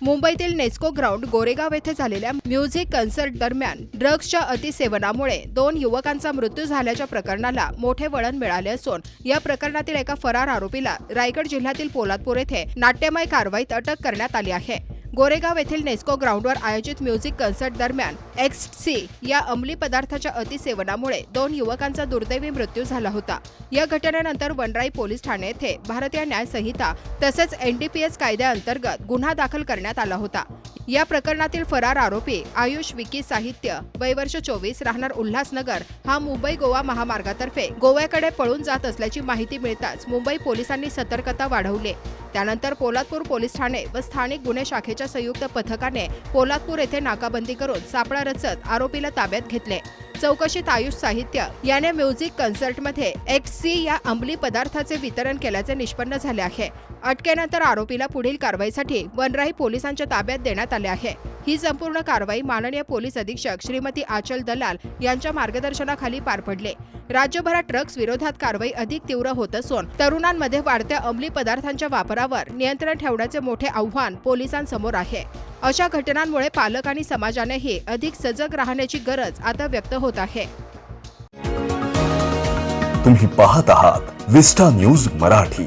मुंबईतील नेस्को ग्राउंड गोरेगाव येथे झालेल्या म्युझिक कन्सर्ट दरम्यान ड्रग्सच्या अतिसेवनामुळे 2 युवकांचा मृत्यू झाल्याच्या प्रकरणाला मोठे वळण मिळाले असून या प्रकरणातील एका फरार आरोपीला रायगड जिल्ह्यातील पोलादपूर येथे नाट्यमय कारवाईत अटक करण्यात आली आहे। गोरेगाव येथील नेस्को ग्राउंडवर आयोजित म्युझिक कन्सर्ट दरम्यान एक्ससी या अंमली पदार्थाच्या अतिसेवनामुळे 2 युवकांचा दुर्दैवी मृत्यू झाला होता। या घटनेनंतर वनराई पोलीस ठाणे येथे भारतीय न्याय संहिता तसेच NDPS कायद्याअंतर्गत गुन्हा दाखल करण्यात आला होता। या प्रकरणातील फरार आरोपी आयुष विकी साहित्य वय वर्ष 24 राहणार उल्हासनगर हा मुंबई गोवा महामार्गातर्फे गोव्याकडे पळून जात असल्याची माहिती मिळताच मुंबई पोलिसांनी सतर्कता वाढवली। त्यानंतर पोलादपूर पोलीस ठाणे व स्थानिक गुन्हे शाखेच्या संयुक्त पथकाने पोलादपूर येथे नाकाबंदी करून सापळा रचत आरोपीला ताब्यात घेतले। चौकशीत आयुष साहित्य याने म्युझिक कन्सर्टमध्ये एक्ससी या अंमली पदार्थाचे वितरण केल्याचे निष्पन्न झाले आहे। अटकेनंतर आरोपीला पुढील कारवाईसाठी वनराई पोलिसांच्या ताब्यात देण्यात आले आहे। ही संपूर्ण कारवाई माननीय पोलीस अधीक्षक श्रीमती आचल दलाल यांच्या मार्गदर्शनाखाली पार पडले। राज्यभरात ड्रग्स विरोधात कारवाई अधिक तीव्र होत असून तरुणांमध्ये वाढत्या अंमली पदार्थांच्या वापरावर नियंत्रण ठेवण्याचे मोठे आव्हान पोलिसांसमोर आहे। अशा घटनांमुळे पालक आणि समाजानेही अधिक सजग राहण्याची गरज आता व्यक्त होत आहे। तुम्ही पाहत आहात विस्टा न्यूज मराठी।